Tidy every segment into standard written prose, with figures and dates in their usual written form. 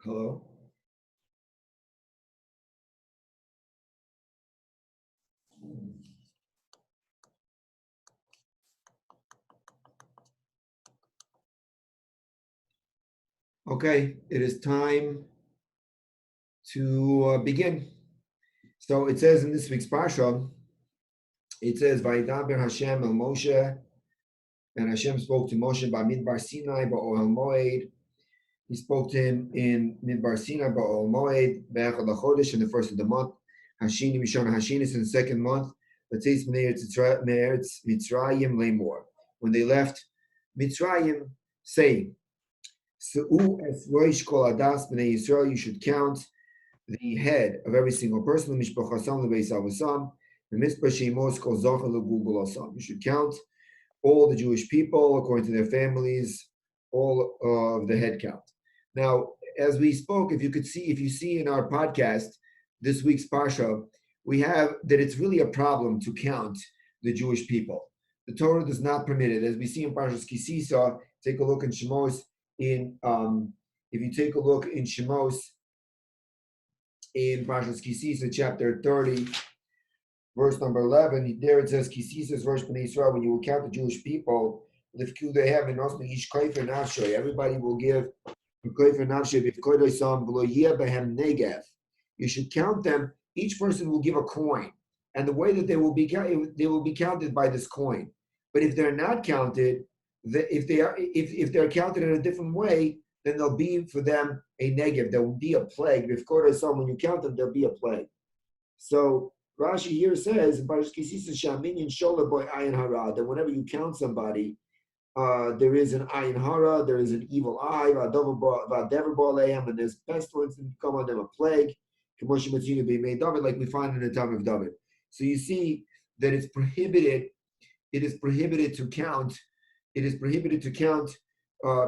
Hello. Okay, it is time to begin. So it says in this week's parsha, it says, "Vayidaber Hashem el Moshe," and Hashem spoke to Moshe by Bamidbar Sinai ba'Ohel Moed. He spoke to him in Midbar Sinai ba'Ohel Moed be'echad lachodesh in the first of the month. Hashini Mishana Hashinis in the second month. L'tzeis me'eretz Mitzrayim lemor. When they left Mitzrayim, saying, "Se'u es roish kol adas b'nei Yisrael." You should count the head of every single person. You should count all the Jewish people according to their families, all of the head count. Now, as we spoke, if you see in our podcast this week's parsha, we have that it's really a problem to count the Jewish people. The Torah does not permit it, as we see in Parshas Kisisa. Take a look in Shemos. If you take a look in Shemos, in Parshas Kisisa, chapter 30, verse number 11, there it says, Kisisa verse Bnei Israel, when you will count the Jewish people, everybody will give. You should count them. Each person will give a coin, and the way that they will be counted by this coin. But if they're not counted, if they're counted in a different way, then there'll be for them a negative. There will be a plague. When you count them, there'll be a plague. So Rashi here says that whenever you count somebody, there is an ayin hara, there is an evil eye, and there's pestilence and come on them, a plague, like we find in the time of David. So you see that it's prohibited. It is prohibited to count. It is prohibited to count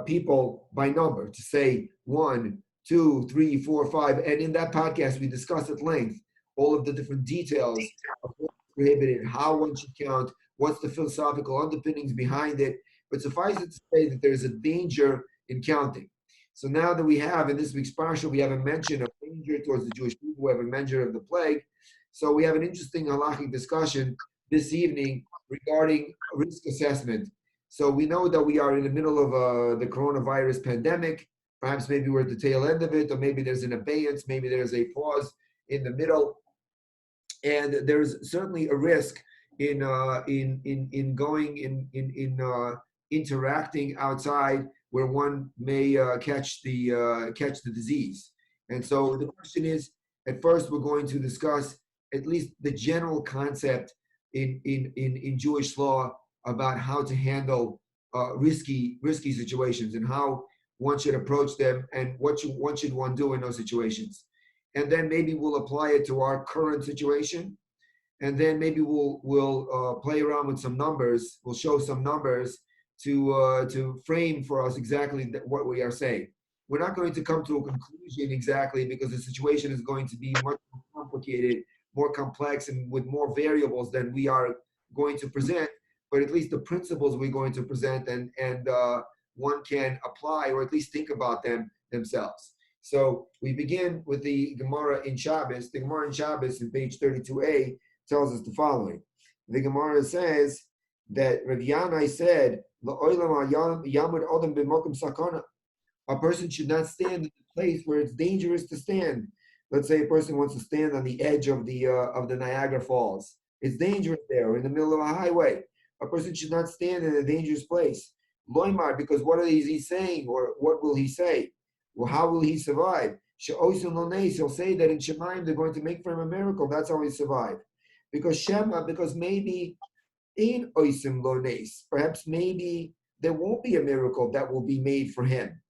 people by number, to say 1, 2, 3, 4, 5. And in that podcast, we discussed at length all of the different details of what's prohibited, how one should count, what's the philosophical underpinnings behind it. But suffice it to say that there's a danger in counting. So now that we have in this week's parsha, we have a mention of danger towards the Jewish people, we have a mention of the plague. So we have an interesting halachic discussion this evening regarding risk assessment. So we know that we are in the middle of the coronavirus pandemic. Perhaps maybe we're at the tail end of it, or maybe there's an abeyance, maybe there's a pause in the middle, and there's certainly a risk in interacting outside where one may catch the disease. And so the question is, at first we're going to discuss at least the general concept in Jewish law about how to handle risky situations and how one should approach them and what should one do in those situations. And then maybe we'll apply it to our current situation. And then maybe we'll play around with some numbers. We'll show some numbers to frame for us exactly what we are saying. We're not going to come to a conclusion exactly because the situation is going to be much more complicated, more complex, and with more variables than we are going to present. But at least the principles we're going to present and one can apply or at least think about them themselves. So we begin with the Gemara in Shabbos. The Gemara in Shabbos in page 32a tells us the following. The Gemara says that Rav Yanai said, a person should not stand in a place where it's dangerous to stand. Let's say a person wants to stand on the edge of the Niagara Falls. It's dangerous there, or in the middle of a highway. A person should not stand in a dangerous place. Loimar, because what is he saying, or what will he say? Well, how will he survive? He'll say that in Shemaim they're going to make for him a miracle. That's how he survived. Because maybe in oisim lo nes, perhaps maybe there won't be a miracle that will be made for him.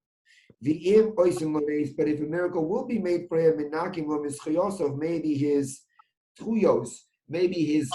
V'im oisim lo nes, but if a miracle will be made for him, minakim lo mischiyosov, maybe his tuyos, maybe his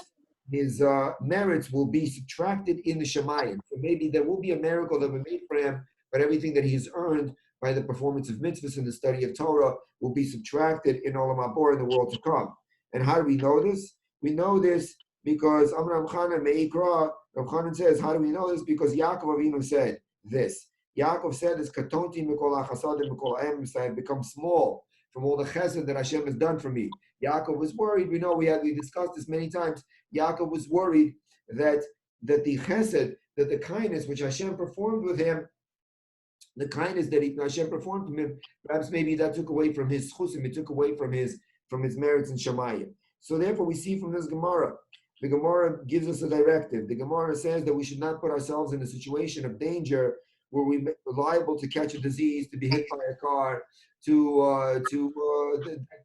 merits will be subtracted in the Shemayim. So maybe there will be a miracle that will be made for him, but everything that he has earned by the performance of mitzvahs and the study of Torah will be subtracted in Olam Habor in the world to come. And how do we know this? We know this because Amram Chanan Meikra, Rav Chanan says, how do we know this? Because Yaakov Avinu said this. Yaakov said, "Is katonti mikol hachasadim mikol ha'emes, I have become small from all the chesed that Hashem has done for me." Yaakov was worried. We discussed this many times. Yaakov was worried that the chesed, that the kindness which Hashem performed with him, the kindness that Hashem performed from him, perhaps maybe that took away from his chusim, it took away from his merits in Shemayim. So therefore, we see from this Gemara, the Gemara gives us a directive. The Gemara says that we should not put ourselves in a situation of danger where we're liable to catch a disease, to be hit by a car, that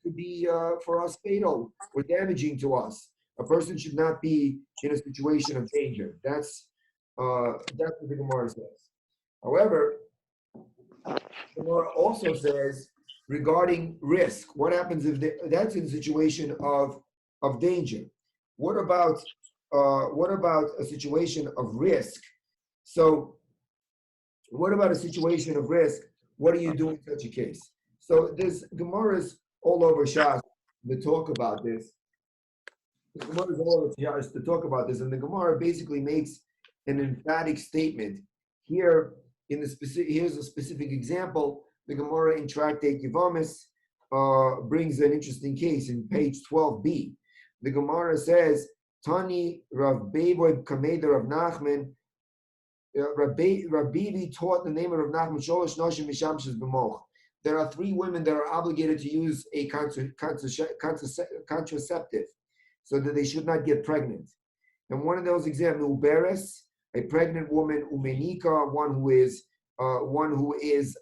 could be for us fatal or damaging to us. A person should not be in a situation of danger. That's what the Gemara says. However, the Gemara also says regarding risk. What happens if that's in a situation of danger? What about a situation of risk? So, what about a situation of risk? What do you do in such a case? So there's Gemaras all over Shas to talk about this. The Gemara is all over Shas to talk about this, and the Gemara basically makes an emphatic statement. Here, here's a specific example. The Gemara in Tractate Yevamis brings an interesting case in page 12b. The Gemara says, Tani Rav Beiboy Kameda Rav Nachman, Rav Bibi taught the name of Rav Nachman, Sholosh Noshim Mishamshes B'moch. There are 3 women that are obligated to use a contraceptive so that they should not get pregnant. And one of those examples, Uberes, a pregnant woman, Umenika, one who is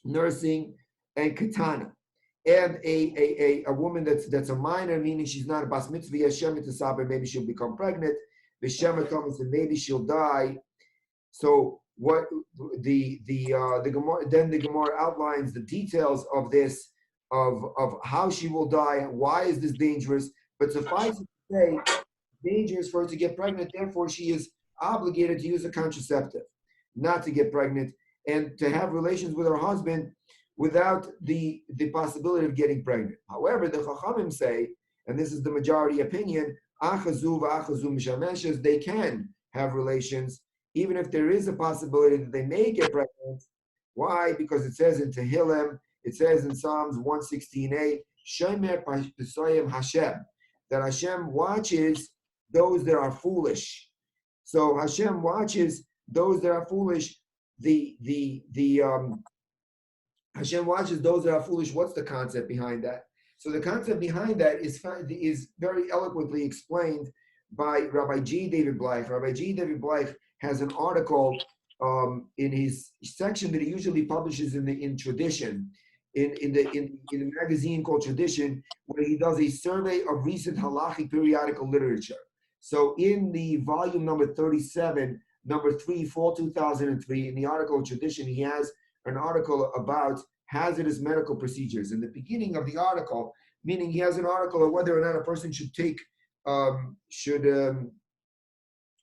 nursing, and Katana, and a woman that's a minor, meaning she's not a bas mitzvah, maybe she'll become pregnant. V'shema Thomas, and maybe she'll die. So what the Gemara, then the Gemara outlines the details of this, of how she will die, why is this dangerous. But suffice it to say, dangerous for her to get pregnant, therefore she is obligated to use a contraceptive, not to get pregnant, and to have relations with her husband without the possibility of getting pregnant. However, the Chachamim say, and this is the majority opinion, they can have relations, even if there is a possibility that they may get pregnant. Why? Because it says in Tehillim, it says in Psalms 116a, Shomer Pesayim Hashem, that Hashem watches those that are foolish. So Hashem watches those that are foolish. Hashem watches those that are foolish. What's the concept behind that? So the concept behind that is very eloquently explained by Rabbi G. David Bleich. Rabbi G. David Bleich has an article in his section that he usually publishes in Tradition, in the magazine called Tradition, where he does a survey of recent halachic periodical literature. So in the volume number 37, number 3, fall 2003, in the article Tradition, he has an article about hazardous medical procedures. In the beginning of the article, meaning he has an article of whether or not a person should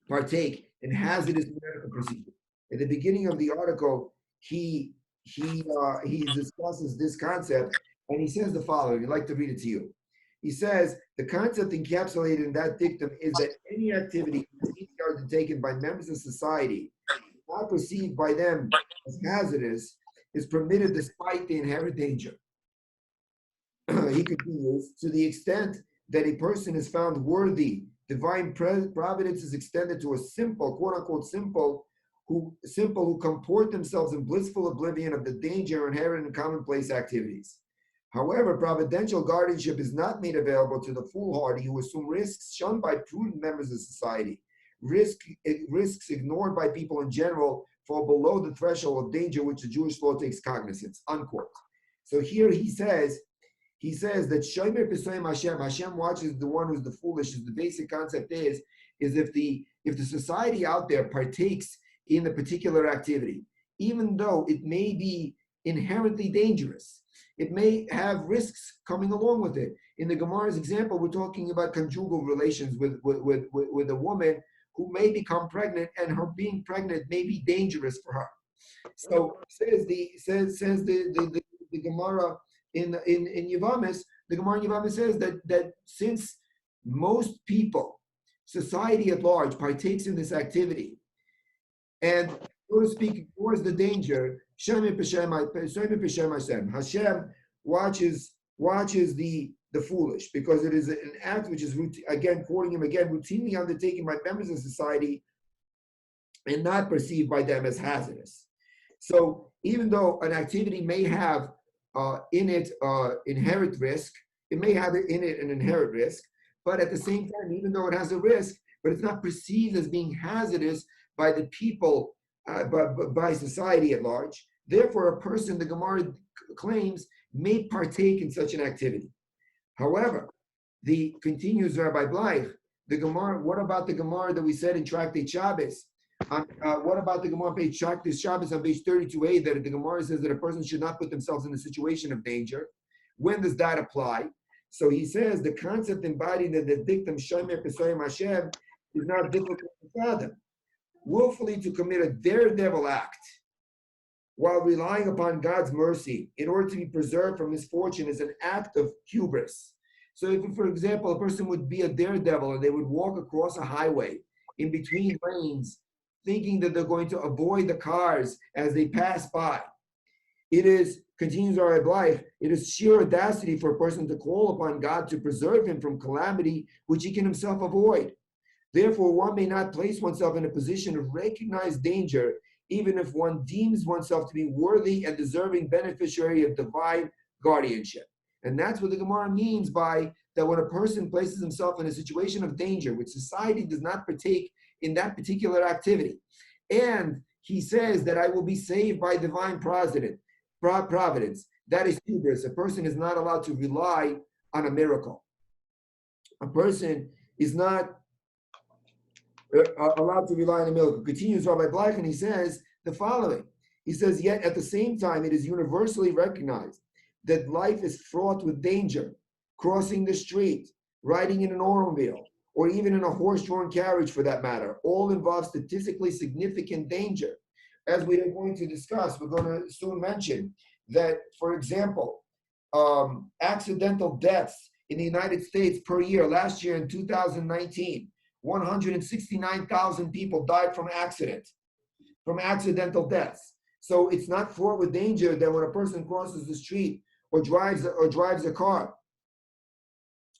partake in hazardous medical procedures. At the beginning of the article, he discusses this concept, and he says the following. I'd like to read it to you. He says, the concept encapsulated in that dictum is that any activity undertaken by members of society not perceived by them as hazardous is permitted despite the inherent danger. He continues, to the extent that a person is found worthy, divine providence is extended to a simple, quote unquote, simple who comport themselves in blissful oblivion of the danger inherent in commonplace activities. However, providential guardianship is not made available to the foolhardy who assume risks shunned by prudent members of society. Risks ignored by people in general fall below the threshold of danger which the Jewish law takes cognizance, unquote. So here he says that Shomer Pesayim Hashem watches the one who's the foolish. The basic concept is if the society out there partakes in a particular activity, even though it may be inherently dangerous, it may have risks coming along with it. In the Gemara's example, we're talking about conjugal relations with a woman who may become pregnant, and her being pregnant may be dangerous for her. So says the Gemara in Yevamis, the Gemara in Yevamis says that since most people, society at large, partakes in this activity, and so to speak, ignores the danger. Hashem watches the foolish, because it is an act which is again, quoting him again, routinely undertaken by members of society and not perceived by them as hazardous. So even though an activity may have in it inherent risk, it may have in it an inherent risk, but at the same time, even though it has a risk, but it's not perceived as being hazardous by the people, by society at large. Therefore, a person, the Gemara claims, may partake in such an activity. However, the continues Rabbi Bleich, the Gemara, what about the Gemara that we said in Tractate Shabbos? What about the Gemara page Tractate Shabbos on page 32a, that the Gemara says that a person should not put themselves in a situation of danger? When does that apply? So he says the concept embodied in the dictum Shomer Pesayim Hashem is not difficult to fathom. Willfully to commit a daredevil act while relying upon God's mercy in order to be preserved from misfortune is an act of hubris. So if, for example, a person would be a daredevil and they would walk across a highway in between lanes, thinking that they're going to avoid the cars as they pass by, it is, continues our life, it is sheer audacity for a person to call upon God to preserve him from calamity which he can himself avoid. Therefore, one may not place oneself in a position of recognized danger, even if one deems oneself to be worthy and deserving beneficiary of divine guardianship. And that's what the Gemara means by that when a person places himself in a situation of danger, which society does not partake in that particular activity, and he says that I will be saved by divine providence, that is hubris. A person is not allowed to rely on a miracle. A person is not allowed to rely on a miracle. Continues Rabbi Bleich, and he says the following. He says, yet at the same time, it is universally recognized that life is fraught with danger. Crossing the street, riding in an automobile, or even in a horse-drawn carriage for that matter, all involve statistically significant danger. As we are going to discuss, we're going to soon mention that, for example, accidental deaths in the United States per year, last year in 2019, 169,000 people died from accidental deaths. So it's not fraught with danger that when a person crosses the street or drives a car.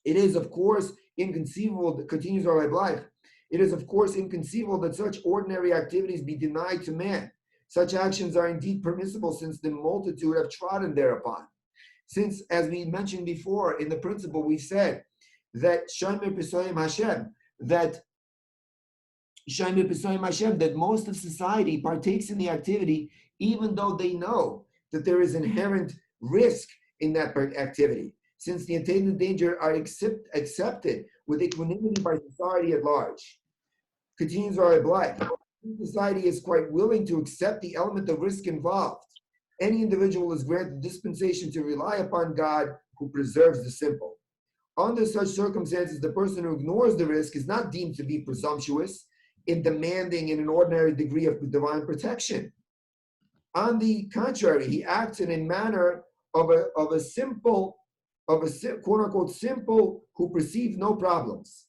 It is, of course, inconceivable, continues our life. It is, of course, inconceivable that such ordinary activities be denied to man. Such actions are indeed permissible since the multitude have trodden thereupon. Since, as we mentioned before in the principle, we said that Shomer Pesayim Hashem, that most of society partakes in the activity, even though they know that there is inherent risk in that activity, since the attendant danger are accepted with equanimity by society at large. Continues our black. Society is quite willing to accept the element of risk involved. Any individual is granted dispensation to rely upon God who preserves the simple. Under such circumstances, the person who ignores the risk is not deemed to be presumptuous in demanding an ordinary degree of divine protection. On the contrary, he acts in a manner of a quote unquote simple who perceive no problems.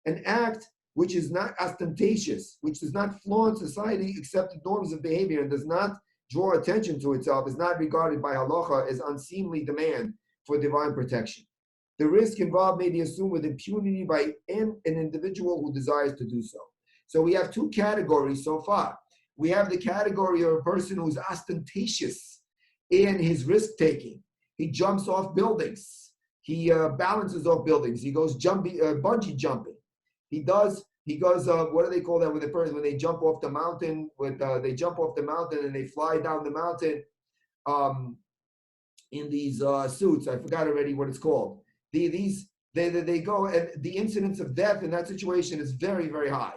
An act which is not ostentatious, which does not flaunt society accepted norms of behavior and does not draw attention to itself, is not regarded by halacha as unseemly demand for divine protection. The risk involved may be assumed with impunity by an individual who desires to do so. So we have two categories so far. We have the category of a person who's ostentatious in his risk-taking. He jumps off buildings. He balances off buildings. He goes bungee jumping. He goes, what do they call that when they jump off the mountain? They jump off the mountain and they fly down the mountain in these suits. I forgot already what it's called. They go, and the incidence of death in that situation is very, very high.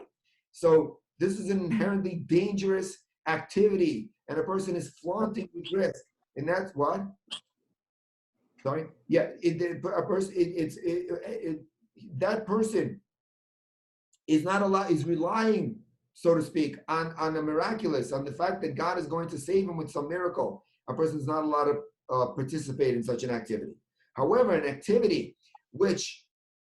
So this is an inherently dangerous activity, and a person is flaunting with risk, and that's what. Sorry, yeah, that person is not allowed, is relying, so to speak, on a miraculous, on the fact that God is going to save him with some miracle. A person is not allowed to participate in such an activity. However, an activity which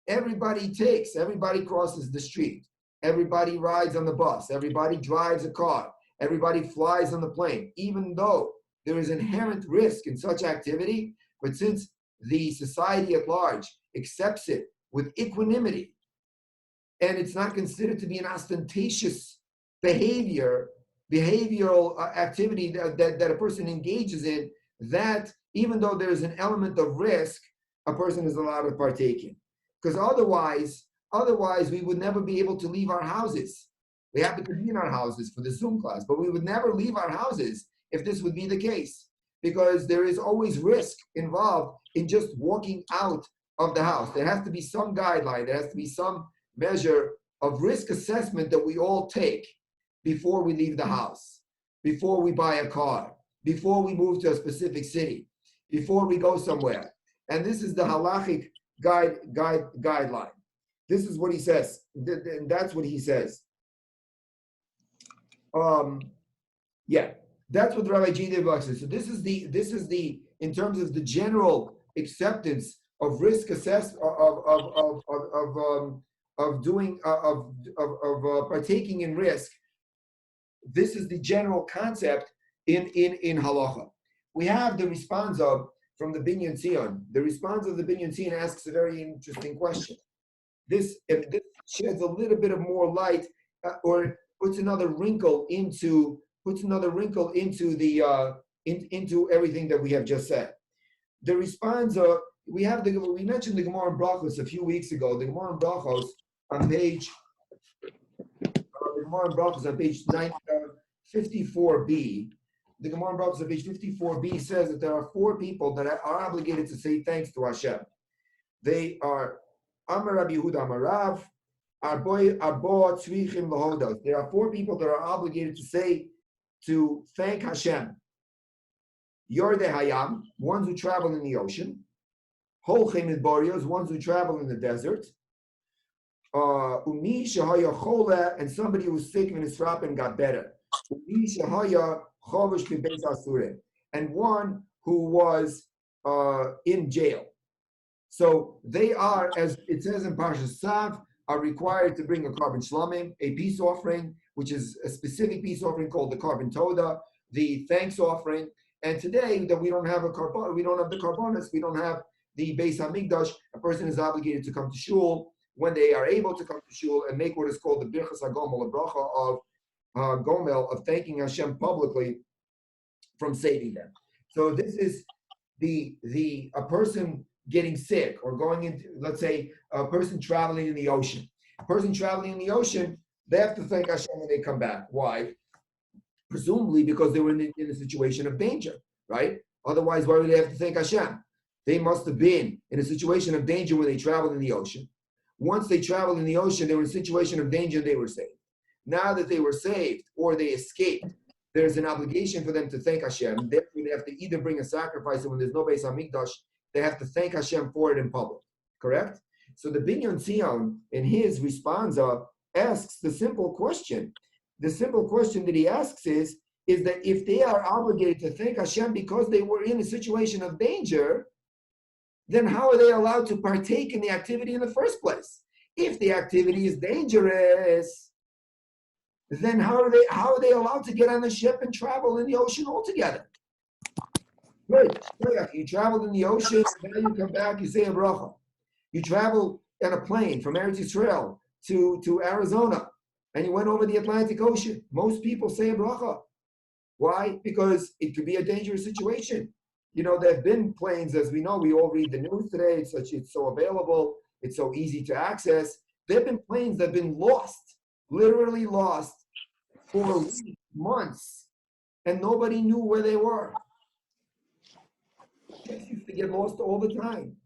everybody takes, everybody crosses the street, everybody rides on the bus, everybody drives a car, Everybody flies on the plane, even though there is inherent risk in such activity. But since the society at large accepts it with equanimity, and it's not considered to be an ostentatious behavioral activity that a person engages in, that even though there's an element of risk, a person is allowed to partake in. Because otherwise we would never be able to leave our houses. We happen to be in our houses for the Zoom class, but we would never leave our houses if this would be the case, because there is always risk involved in just walking out of the house. There has to be some guideline, there has to be some measure of risk assessment that we all take before we leave the house, before we buy a car, before we move to a specific city, before we go somewhere. And this is the halachic guideline. This is what he says. And that's what he says. Yeah, that's what Rabbi G. says. So this is the in terms of the general acceptance of risk assess of doing partaking in risk. This is the general concept in halacha. We have the responsa from the Binyan Tzion. The response of the Binyan Tzion asks a very interesting question. This sheds a little bit of more light, or puts another wrinkle into the into everything that we have just said. The responsa, we mentioned the Gemara in Brachos a few weeks ago. The Gemara in Brachos on page 54b. The Gemara in Brachos on page 54b says that there are four people that are obligated to say thanks to Hashem. They are Amar Rabbi Yehuda Amar Rav, Arbo Tzrichim Lahodos. There are four people that are obligated to thank Hashem. Yordei Hayam, ones who travel in the ocean. Holchem Midbarios, ones who travel in the desert. Umi Shahaya Chola, and somebody who was sick in his rap and got better. Umi Shahaya Chovish Kibeis Asure, and one who was in jail. So they are, as it says in Parshas Tzav, are required to bring a carbon shlamim, a peace offering, which is a specific peace offering called the carbon toda, the thanks offering. And today that we don't have the carbonas, we don't have the Beis Hamikdash, a person is obligated to come to shul when they are able to come to shul and make what is called the birchas hagomel, a bracha of gomel, of thanking Hashem publicly from saving them. So this is a person getting sick or going into, let's say, a person traveling in the ocean. A person traveling in the ocean, they have to thank Hashem when they come back. Why? Presumably because they were in a situation of danger, right? Otherwise, why would they have to thank Hashem? They must have been in a situation of danger when they traveled in the ocean. Once they traveled in the ocean, they were in a situation of danger, they were saved. Now that they were saved or they escaped, there's an obligation for them to thank Hashem. Therefore, they have to either bring a sacrifice, and when there's no Beis Hamikdash, they have to thank Hashem for it in public. Correct? So the Binyan Tzion, in his responsa, asks the simple question. The simple question that he asks is that if they are obligated to thank Hashem because they were in a situation of danger, then how are they allowed to partake in the activity in the first place? If the activity is dangerous, then how are they allowed to get on the ship and travel in the ocean altogether? Good. You traveled in the ocean, now you come back, you say a bracha. You travel on a plane from Eretz Yisrael to Arizona, and you went over the Atlantic Ocean. Most people say a bracha. Why? Because it could be a dangerous situation. You know, there have been planes, as we know, we all read the news today, it's so available, it's so easy to access. There have been planes that have been lost, literally lost, for weeks, months, and nobody knew where they were. Ships used to get lost all the time.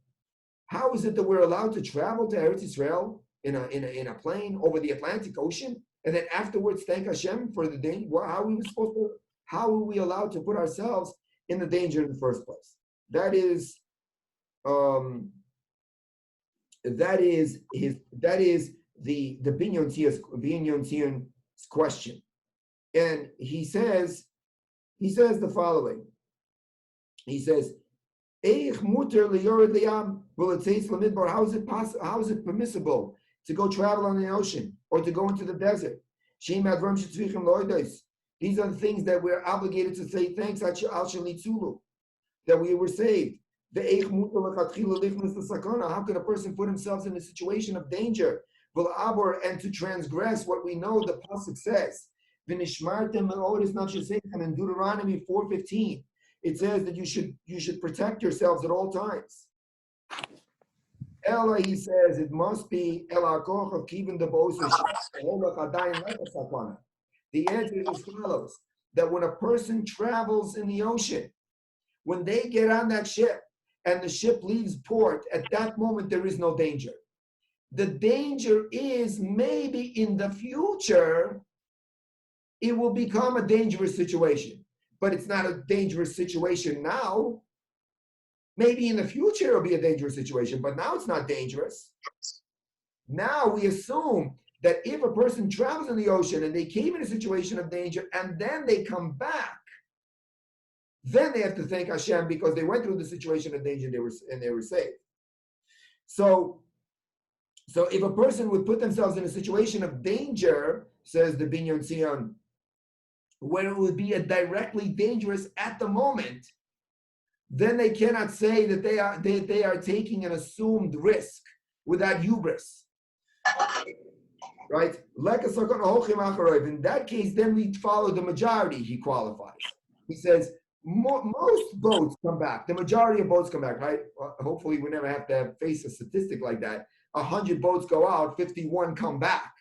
How is it that we're allowed to travel to Eretz Yisrael in a plane over the Atlantic Ocean, and then afterwards thank Hashem for the danger? How are we allowed to put ourselves in the danger in the first place? That is the Binyan Tzion's question, and he says the following. He says, "Eich muter liyored liyam v'letzeis lamidbar." How is it permissible to go travel on the ocean or to go into the desert? Sheim advarim shetzrichim loidos. These are the things that we're obligated to say thanks, al shenitzulu, that we were saved. How can a person put himself in a situation of danger and to transgress what we know the pasuk says? In Deuteronomy 4:15, it says that you should protect yourselves at all times. Ella, he says, it must be elakoch of keeping the bows. The answer is as follows: that when a person travels in the ocean, when they get on that ship and the ship leaves port, at that moment there is no danger. The danger is maybe in the future it will become a dangerous situation, but it's not a dangerous situation now. Maybe in the future it'll be a dangerous situation, but now it's not dangerous. Now we assume that if a person travels in the ocean and they came in a situation of danger and then they come back, then they have to thank Hashem because they went through the situation of danger and they were saved. So if a person would put themselves in a situation of danger, says the Binyan Tzion, where it would be a directly dangerous at the moment, then they cannot say that they are taking an assumed risk without hubris. Right? In that case, then we follow the majority, he qualifies. He says, most boats come back. The majority of boats come back, right? Well, hopefully we never have to face a statistic like that. 100 boats go out, 51 come back.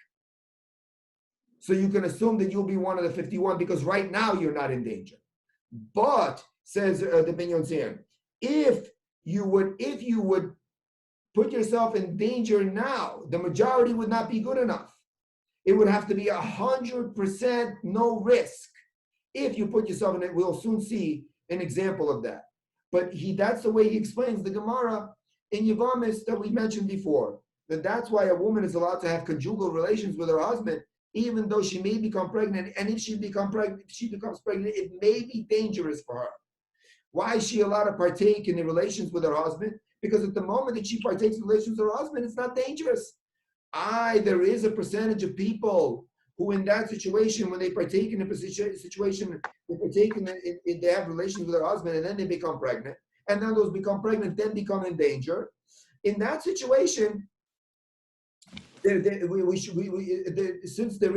So you can assume that you'll be one of the 51 because right now you're not in danger. But, says the Binyan Tzion, if you would put yourself in danger now, the majority would not be good enough. It would have to be 100% no risk. If you put yourself in it, we'll soon see an example of that. But that's the way he explains the Gemara in Yavamis that we mentioned before. That's why a woman is allowed to have conjugal relations with her husband, even though she may become pregnant. And if she becomes pregnant, it may be dangerous for her. Why is she allowed to partake in the relations with her husband? Because at the moment that she partakes in relations with her husband, it's not dangerous. There is a percentage of people who in that situation, when they partake in a situation, they have relations with their husband and then they become pregnant. And then those become pregnant, then become in danger. In that situation, since there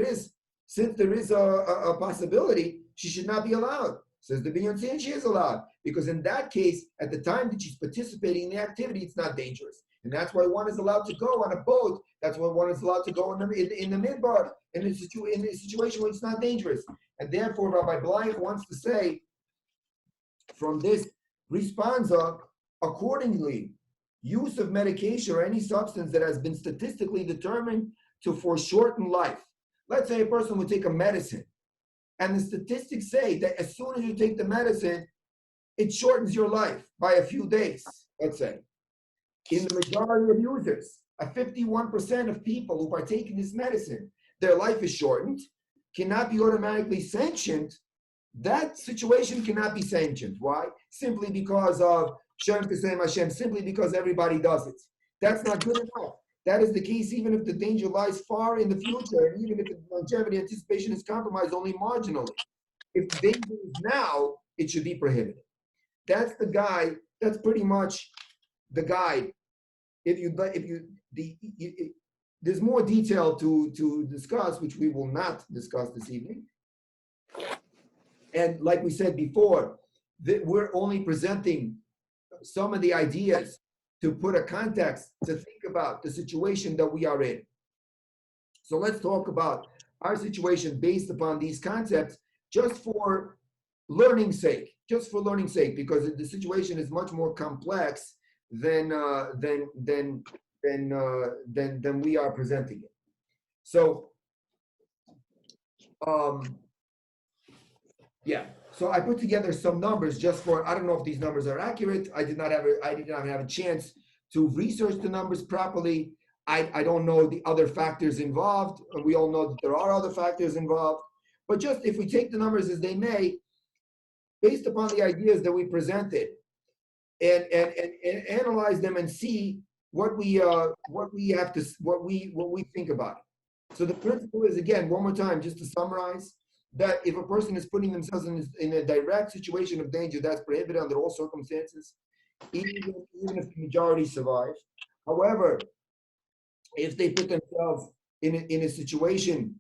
is a possibility, she should not be allowed. Says the Binyan Tzion, she is allowed. Because in that case, at the time that she's participating in the activity, it's not dangerous. And that's why one is allowed to go on a boat. That's why one is allowed to go in the midbar, in a situation where it's not dangerous. And therefore, Rabbi Bleich wants to say, from this responsa, accordingly, use of medication or any substance that has been statistically determined to foreshorten life. Let's say a person would take a medicine, and the statistics say that as soon as you take the medicine, it shortens your life by a few days, let's say. In the majority of users, 51% of people who partake in this medicine, their life is shortened, cannot be automatically sanctioned. That situation cannot be sanctioned. Why? Simply because of Shem Tesem Hashem, simply because everybody does it. That's not good enough. That is the case even if the danger lies far in the future, and even if the longevity anticipation is compromised only marginally. If the danger is now, it should be prohibited. That's the guide. That's pretty much the guide. There's more detail to discuss, which we will not discuss this evening. And like we said before, we're only presenting some of the ideas to put a context to think about the situation that we are in. So let's talk about our situation based upon these concepts, just for learning's sake, because the situation is much more complex than we are presenting it. So, So I put together some numbers just for, I don't know if these numbers are accurate. I did not have a chance to research the numbers properly. I don't know the other factors involved. We all know that there are other factors involved. But just if we take the numbers as they may, based upon the ideas that we presented, and analyze them and see what we think about it. So the principle is, again, one more time, just to summarize, that if a person is putting themselves in a direct situation of danger, that's prohibited under all circumstances, even if the majority survive. However, if they put themselves in a situation,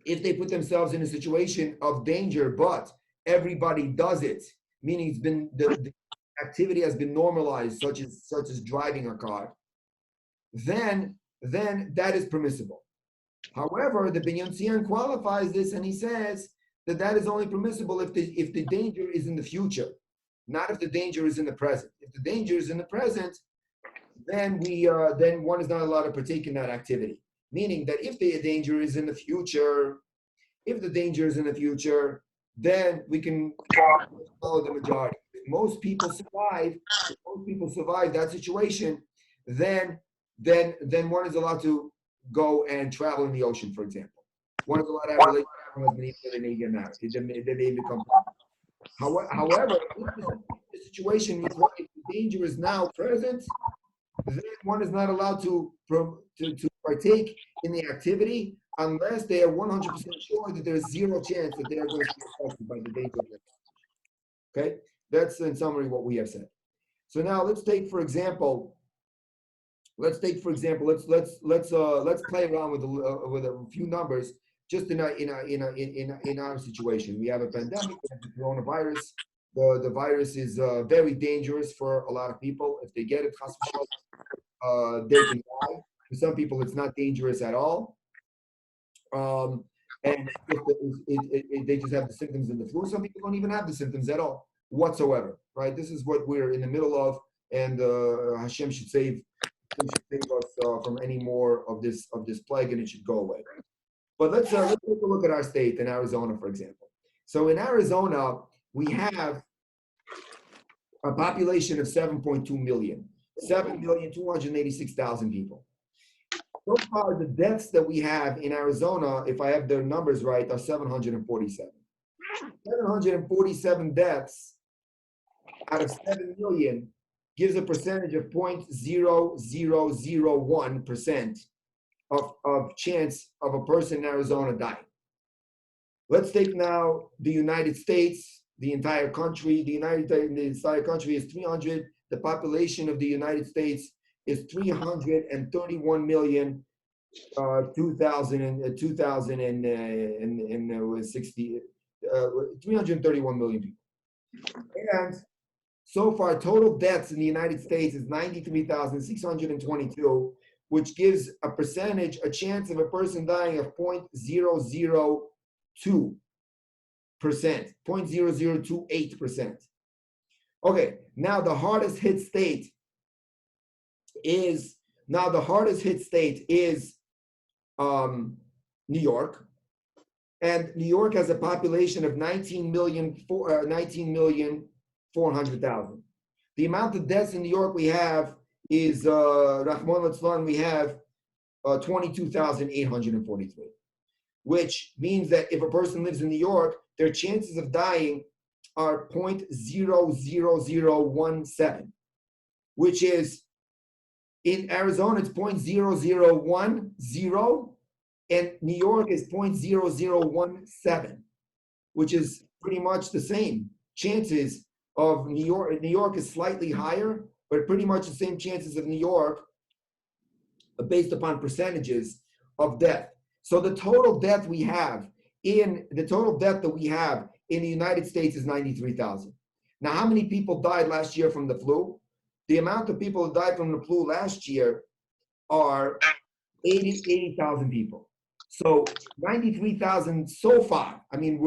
if they put themselves in a situation of danger, but everybody does it, meaning it's been the activity has been normalized, such as driving a car, then that is permissible. However, the Binyan Tzion qualifies this, and he says that that is only permissible if the danger is in the future, not if the danger is in the present. If the danger is in the present, then then one is not allowed to partake in that activity. Meaning that if the danger is in the future, then we can follow the majority. If most people survive that situation, then one is allowed to go and travel in the ocean, for example. One is allowed to have a relationship with her husband even though they may get married. They may become pregnant. However, if the situation is if the danger is now present, then one is not allowed to partake in the activity unless they are 100% sure that there is zero chance that they are going to be affected by the danger of that. Okay, that's in summary what we have said. So now let's take for example, let's play around with a few numbers just in our situation. We have a pandemic, we have the coronavirus. The virus is very dangerous for a lot of people. If they get it, they can die. For some people, it's not dangerous at all. And they just have the symptoms of the flu. Some people don't even have the symptoms at all whatsoever, right? This is what we're in the middle of, and Hashem should save us from any more of this plague, and it should go away. But let's take a look at our state in Arizona, for example. So in Arizona, we have a population of 7.2 million, 7,286,000 people. So far, the deaths that we have in Arizona, if I have the numbers right, are 747. 747 deaths out of 7 million gives a percentage of 0.0001% of chance of a person in Arizona dying. Let's take now the United States, the entire country. The entire country is 300. The population of the United States is 331 million. 331 million people. And so far, total deaths in the United States is 93,622, which gives a chance of a person dying of 0.002%, 0.0028%. Okay, now the hardest hit state is New York, and New York has a population of 19,400,000. The amount of deaths in New York we have is Rahman al-Islam, we have 22,843, which means that if a person lives in New York, their chances of dying are 0.00017, which is in Arizona, it's 0.0010, and New York is 0.0017, which is pretty much the same chances of New York. New York is slightly higher, but pretty much the same chances of New York based upon percentages of death. So the total death we have in the United States is 93,000. Now, how many people died last year from the flu? The amount of people who died from the flu last year are 80,000 people. So 93,000 so far. I mean,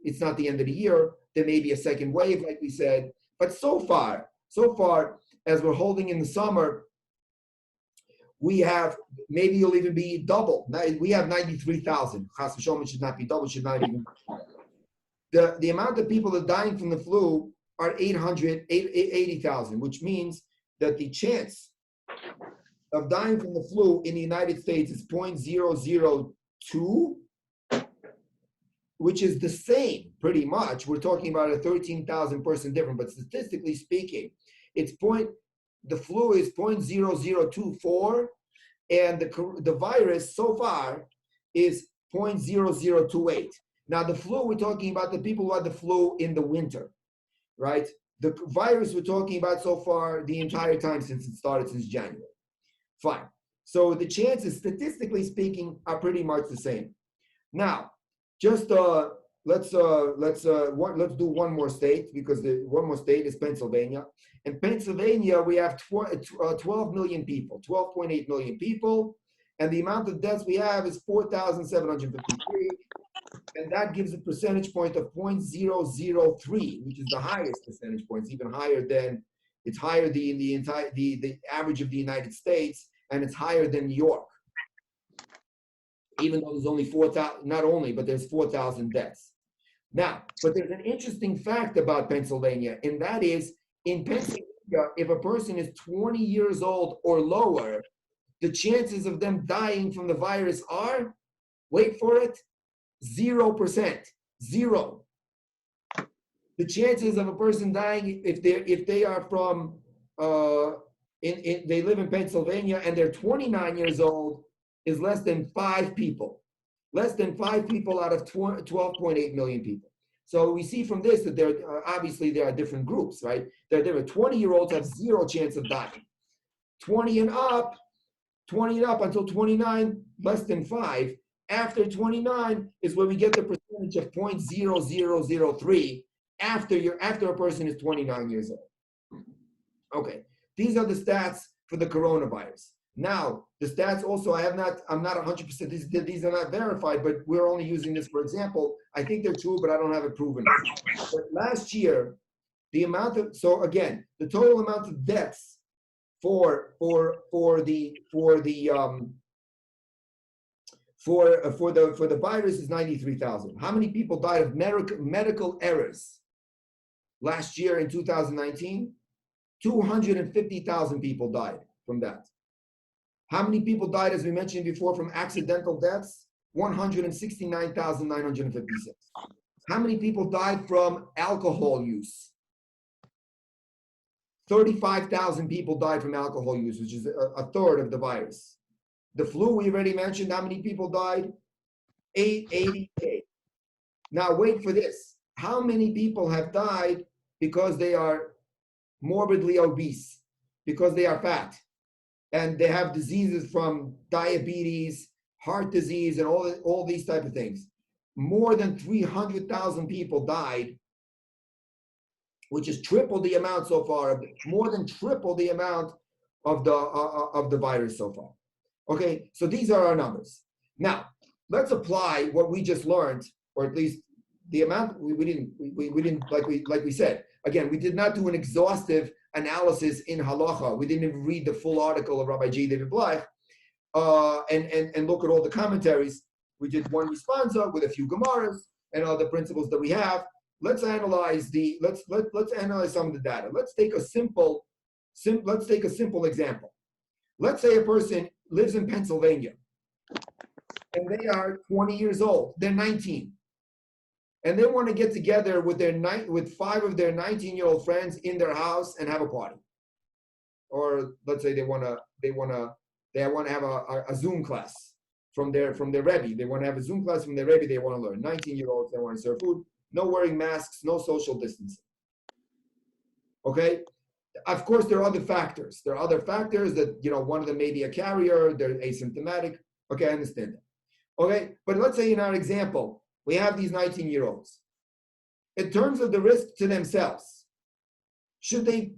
it's not the end of the year. There may be a second wave, like we said, but so far, as we're holding in the summer, we have, maybe you'll even be double. We have 93,000. Chas v'sholom, should not be double, should not even. The amount of people that are dying from the flu are 80,000, which means that the chance of dying from the flu in the United States is 0.002, which is the same, pretty much. We're talking about a 13,000 person difference, but statistically speaking, the flu is 0.0024, and the virus so far is 0.0028. Now, the flu, we're talking about the people who had the flu in the winter, right? The virus we're talking about so far the entire time since it started, since January. Fine. So the chances, statistically speaking, are pretty much the same. Now, just let's do one more state, because the one more state is Pennsylvania. In Pennsylvania, we have 12 million people, 12.8 million people, and the amount of deaths we have is 4,753, and that gives a percentage point of 0.003, which is the highest percentage point. It's even higher than it's higher the average of the United States, and it's higher than New York. Even though there's only 4,000, not only, but there's 4,000 deaths. Now, but there's an interesting fact about Pennsylvania, and that is, in Pennsylvania, if a person is 20 years old or lower, the chances of them dying from the virus are, wait for it, 0%. Zero. The chances of a person dying if they are from they live in Pennsylvania and they're 29 years old is less than 5 people. Less than 5 people out of 12.8 million people. So we see from this that there obviously there are different groups, right? There are 20-year-olds have 0 chance of dying. 20 and up until 29, less than 5. After 29 is where we get the percentage of 0.0003 after a person is 29 years old. Okay, these are the stats for the coronavirus. Now, the stats also, I'm not 100%, these are not verified, but we're only using this for example. I think they're true, but I don't have it proven. But last year, the total amount of deaths for the virus is 93,000. How many people died of medical errors last year in 2019? 250,000 people died from that. How many people died, as we mentioned before, from accidental deaths? 169,956. How many people died from alcohol use? 35,000 people died from alcohol use, which is a third of the virus. The flu, we already mentioned how many people died? 888. Now wait for this. How many people have died because they are morbidly obese, because they are fat, and they have diseases from diabetes, heart disease, and all these type of things? More than 300,000 people died, which is triple the amount so far, more than triple the amount of the virus so far. Okay, so these are our numbers. Now, let's apply what we just learned, or at least the amount we didn't like we said. Again, we did not do an exhaustive analysis in Halacha. We didn't even read the full article of Rabbi J. David Bleich and look at all the commentaries. We did one responsa with a few Gemaras and other principles that we have. Let's analyze let's analyze some of the data. Let's take a simple example. Let's say a person lives in Pennsylvania and they are 20 years old. They're 19. And they want to get together with 5 of their 19-year-old friends in their house and have a party. Or let's say they want to have a Zoom class from their Rebbe. They want to have a Zoom class from their Rebbe. They want to learn. 19-year-olds, they want to serve food. No wearing masks, no social distancing. Okay? Of course, there are other factors. There are other factors that, one of them may be a carrier, they're asymptomatic. Okay, I understand that. Okay, but let's say in our example, we have these 19-year-olds. In terms of the risk to themselves, should they,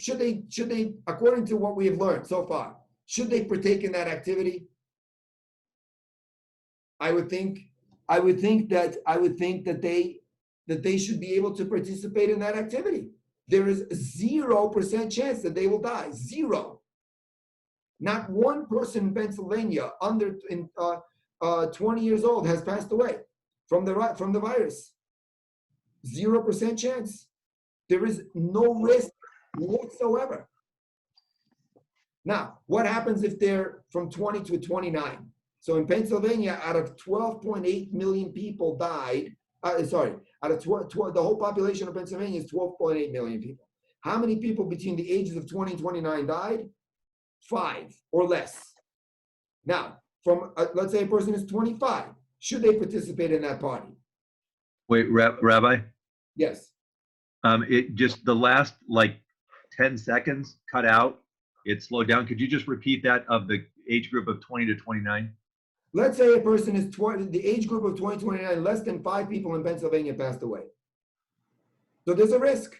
according to what we have learned so far, should they partake in that activity? I would think that they should be able to participate in that activity. There is 0% chance that they will die. 0. Not one person in Pennsylvania under 20 years old has passed away from the virus. 0% chance. There is no risk whatsoever. Now, what happens if they're from 20 to 29? So in Pennsylvania, out of 12.8 million people died, out of the whole population of Pennsylvania is 12.8 million people. How many people between the ages of 20 and 29 died? 5 or less. Now, from let's say a person is 25, should they participate in that party? Wait, Rabbi, Yes. it just the last like 10 seconds cut out. It slowed down. Could you just repeat that of the age group of 20 to 29? Let's say a person is 20, the age group of 2029, less than 5 people in Pennsylvania passed away. So there's a risk,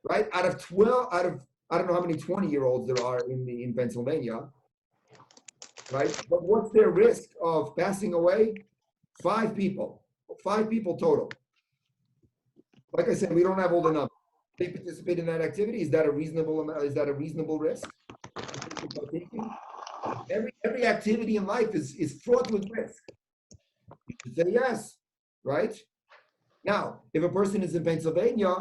right? Out of 12, I don't know how many 20-year-olds there are in Pennsylvania, right? But what's their risk of passing away? 5 people total. Like I said, we don't have all the numbers. They participate in that activity. Is that a reasonable amount? Is that a reasonable risk? Every activity in life is fraught with risk. You should say yes, right? Now, if a person is in Pennsylvania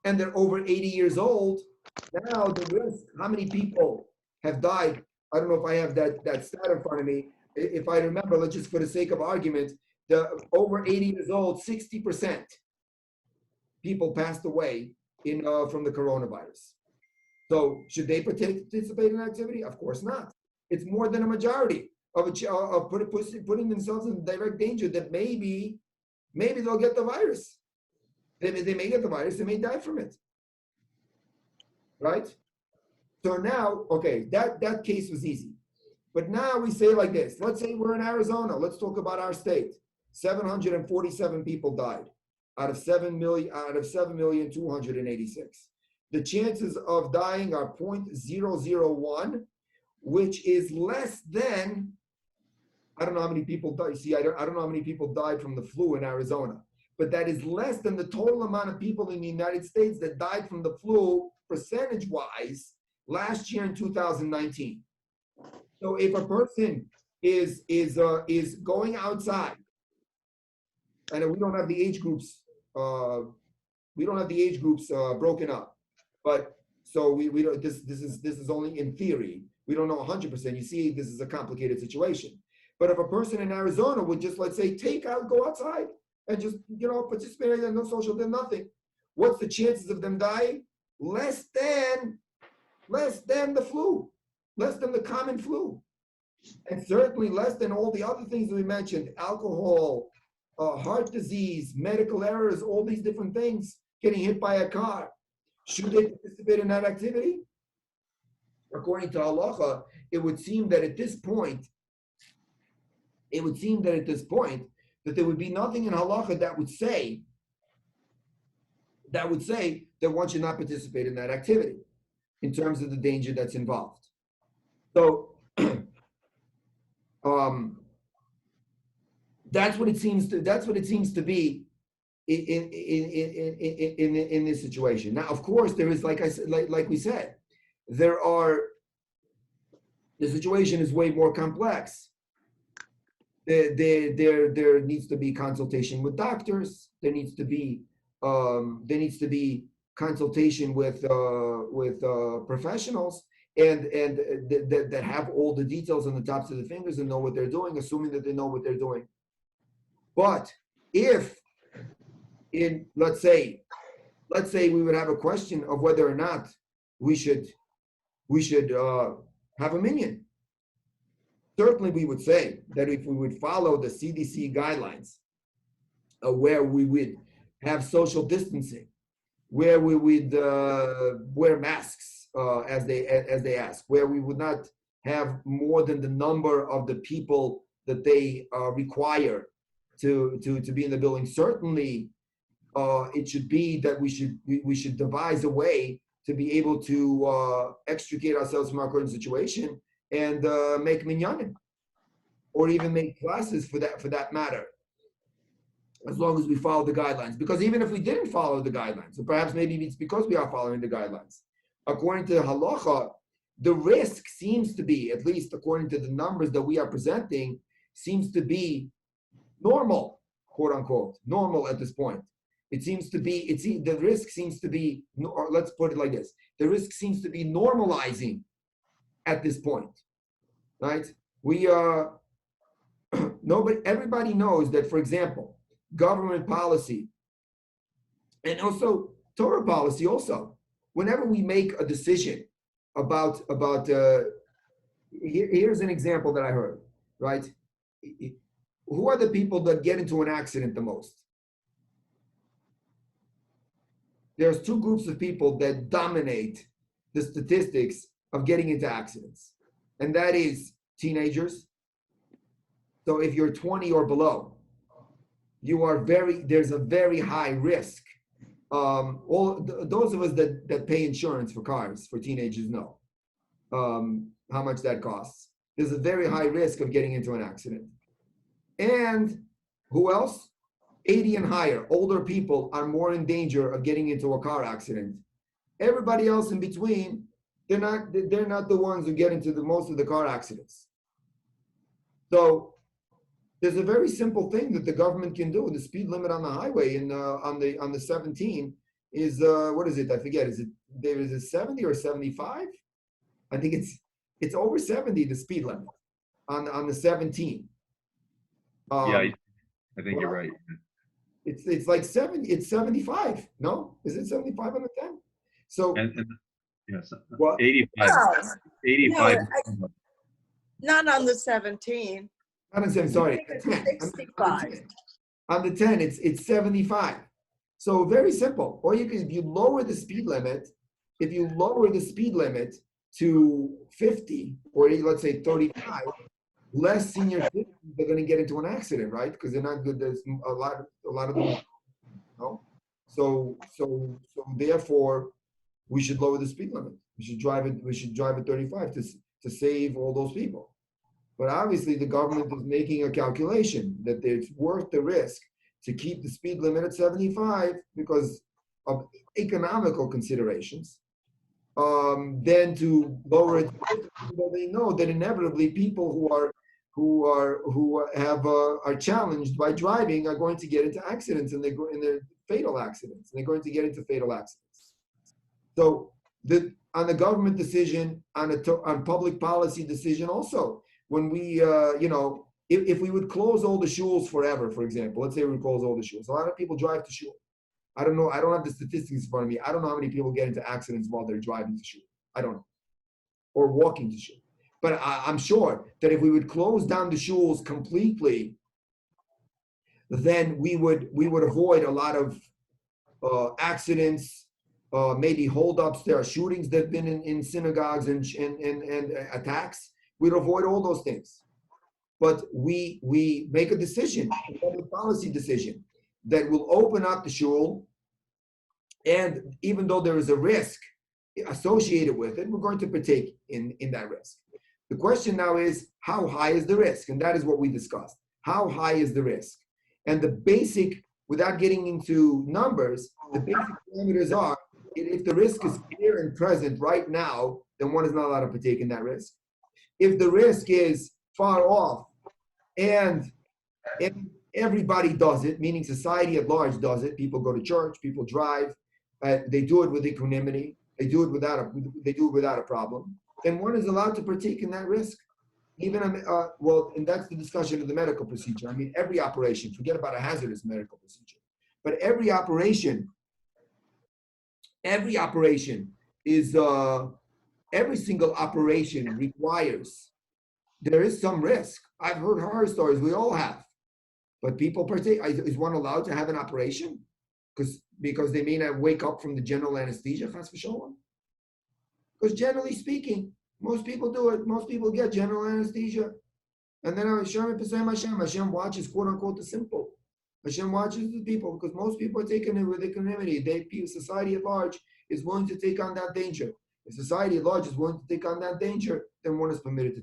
and they're over 80 years old, now the risk, how many people have died? I don't know if I have that stat in front of me. If I remember, let's just for the sake of argument, the over 80 years old, 60% people passed away from the coronavirus. So should they participate in activity? Of course not. It's more than a majority of putting themselves in direct danger that maybe they'll get the virus. They may get the virus, they may die from it. Right? So now, okay, that case was easy. But now we say like this. Let's say we're in Arizona. Let's talk about our state. 747 people died out of 7,286,000. The chances of dying are 0.001, which is less than, I don't know how many people died. See, I don't know how many people died from the flu in Arizona, but that is less than the total amount of people in the United States that died from the flu percentage-wise last year in 2019. So if a person is going outside, and we don't have the age groups, broken up, but so we don't. This is only in theory. We don't know 100%. You see, this is a complicated situation. But if a person in Arizona would just, let's say, go outside and just participate in no social, then nothing. What's the chances of them dying? Less than the flu, less than the common flu. And certainly less than all the other things that we mentioned, alcohol, heart disease, medical errors, all these different things, getting hit by a car. Should they participate in that activity? According to Halacha, it would seem that at this point, that there would be nothing in Halacha that would say that one should not participate in that activity in terms of the danger that's involved. So that's what it seems to be in this situation. Now, of course, there is, like I said, like we said, the situation is way more complex. There needs to be consultation with doctors. There needs to be consultation with professionals and that have all the details on the tops of the fingers and know what they're doing, assuming that they know what they're doing. But if let's say we would have a question of whether or not we should have a minyan. Certainly, we would say that if we would follow the CDC guidelines, where we would have social distancing, where we would wear masks as they ask, where we would not have more than the number of the people that they require to be in the building. Certainly, it should be that we should devise a way to be able to extricate ourselves from our current situation and make minyanim, or even make classes for that matter, as long as we follow the guidelines. Because even if we didn't follow the guidelines, or perhaps maybe it's because we are following the guidelines, according to Halacha, the risk seems to be, at least according to the numbers that we are presenting, seems to be normal, quote unquote, normal at this point. The risk seems to be, or let's put it like this, the risk seems to be normalizing at this point, right? Everybody knows that, for example, government policy and also Torah policy also, whenever we make a decision about here's an example that I heard, right? Who are the people that get into an accident the most? there's two groups of people that dominate the statistics of getting into accidents, and that is teenagers. So if you're 20 or below, there's a very high risk. Those of us that pay insurance for cars for teenagers know how much that costs. There's a very high risk of getting into an accident. And who else? 80 and higher, older people are more in danger of getting into a car accident. Everybody else in between, they're not the ones who get into the most of the car accidents. So there's a very simple thing that the government can do. The speed limit on the highway on the 17 is what is it? I forget. There is a 70 or 75? I think it's over 70 the speed limit on the 17. Yeah, I think you're right. It's like 70. It's 75. No, is it 75 on the 10? So And yes, well, 85. No, 85. not on the 17. not on 7, sorry. I think the 10. it's 65. On the 10, it's 75. So very simple. Or if you lower the speed limit, to 50, or let's say 35, less senior citizens are going to get into an accident, right? Because they're not good. There's a lot of them. No? So therefore, we should lower the speed limit. We should drive at 35 to save all those people. But obviously, the government is making a calculation that it's worth the risk to keep the speed limit at 75 because of economical considerations. Than to lower it, though they know that inevitably people who are challenged by driving are going to get into accidents, and they're fatal accidents, and they're going to get into fatal accidents. So on the government decision, on public policy decision also, when we if we would close all the shuls forever, for example, let's say we would close all the shuls, a lot of people drive to shul. I don't know. I don't have the statistics in front of me. I don't know how many people get into accidents while they're driving to shul. I don't know. Or walking to shul. But I'm sure that if we would close down the shuls completely, then we would avoid a lot of accidents, maybe holdups. There are shootings that have been in synagogues and attacks. We'd avoid all those things. But we make a decision, a public policy decision, that will open up the shul, and even though there is a risk associated with it, we're going to partake in that risk. The question now is, how high is the risk? And that is what we discussed. How high is the risk? And the basic, without getting into numbers, the basic parameters are, if the risk is clear and present right now, then one is not allowed to partake in that risk. If the risk is far off and everybody does it, meaning society at large does it. People go to church, people drive, they do it with equanimity, they do it without a problem. Then one is allowed to partake in that risk. Even and that's the discussion of the medical procedure. I mean, every operation, forget about a hazardous medical procedure, but every operation is every single operation requires, there is some risk. I've heard horror stories, we all have. But people partake. Is one allowed to have an operation? Because they may not wake up from the general anesthesia, chas v'sholom? Because generally speaking, most people do it. Most people get general anesthesia. And then Hashem watches, quote unquote, the simple. Hashem watches the people, because most people are taking it with equanimity. Society at large is willing to take on that danger. If society at large is willing to take on that danger, then one is permitted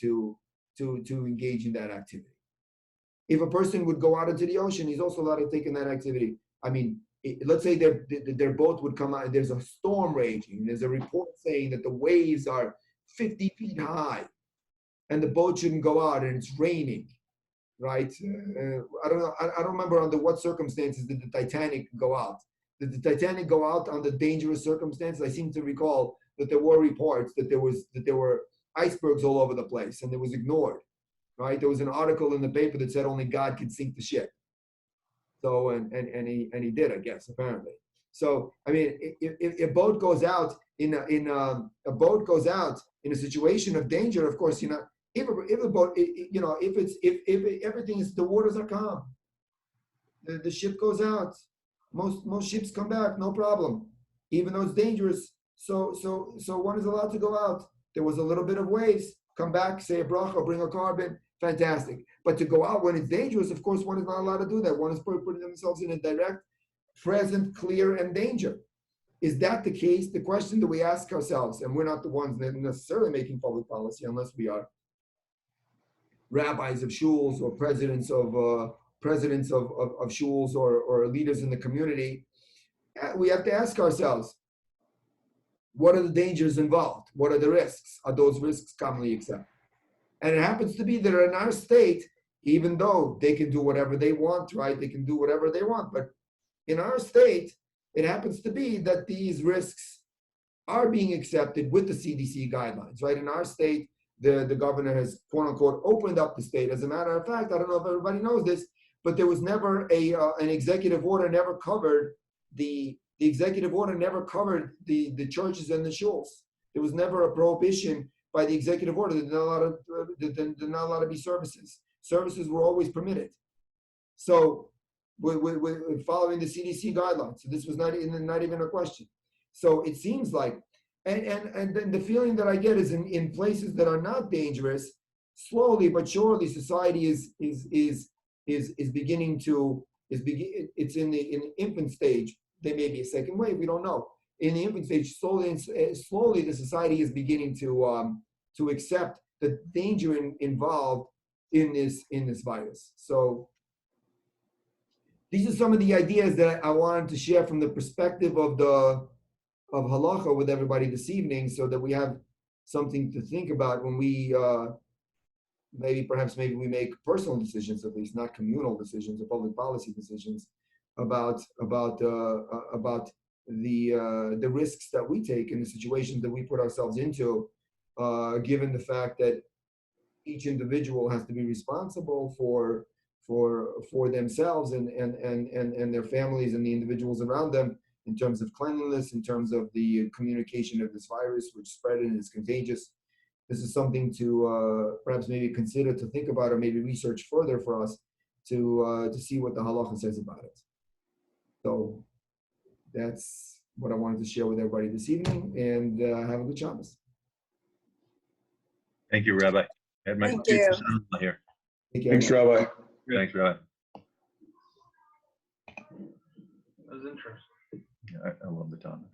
to engage in that activity. If a person would go out into the ocean, he's also allowed to take in that activity. I mean, let's say their boat would come out and there's a storm raging. There's a report saying that the waves are 50 feet high and the boat shouldn't go out and it's raining, right? I don't know. I don't remember under what circumstances did the Titanic go out. Did the Titanic go out under dangerous circumstances? I seem to recall that there were reports that there were icebergs all over the place and it was ignored. Right, there was an article in the paper that said only God could sink the ship. So and he did, I guess, apparently. So I mean, if a boat goes out in a situation of danger, of course, if a boat, if everything is, the waters are calm, the ship goes out, Most ships come back, no problem, even though it's dangerous. So one is allowed to go out. There was a little bit of waves, come back, say a bracha, bring a carbon, fantastic. But to go out when it's dangerous, of course, one is not allowed to do that. One is putting themselves in a direct, present, clear, and danger. Is that the case? The question that we ask ourselves, and we're not the ones that necessarily making public policy, unless we are rabbis of shuls or presidents of shuls or leaders in the community. We have to ask ourselves, what are the dangers involved? What are the risks? Are those risks commonly accepted? And it happens to be that in our state, even though they can do whatever they want, right? They can do whatever they want. But in our state, it happens to be that these risks are being accepted with the CDC guidelines, right? In our state, the governor has, quote unquote, opened up the state. As a matter of fact, I don't know if everybody knows this, but there was never an executive order never covered the executive order never covered the churches and the shuls. There was never a prohibition by the executive order that they're not allowed to be services. Services were always permitted. So we're following the CDC guidelines. So this was not even a question. So it seems like, and then the feeling that I get is in places that are not dangerous, slowly but surely society is beginning to it's in the infant stage. There may be a second wave, we don't know. In the infant stage, slowly the society is beginning to accept the danger involved in this virus. So these are some of the ideas that I wanted to share from the perspective of halacha with everybody this evening, so that we have something to think about when we maybe we make personal decisions, at least not communal decisions or public policy decisions about the risks that we take in the situations that we put ourselves into, given the fact that each individual has to be responsible for themselves and their families and the individuals around them in terms of cleanliness, in terms of the communication of this virus, which spread and is contagious. This is something to perhaps maybe consider, to think about, or maybe research further for us to see what the halacha says about it. So that's what I wanted to share with everybody this evening, and have a good Shabbos. Thank you, Rabbi. I had my Thank two you. sons here. Thanks, Rabbi. Thanks, Rabbi. That was interesting. Yeah, I love the topic.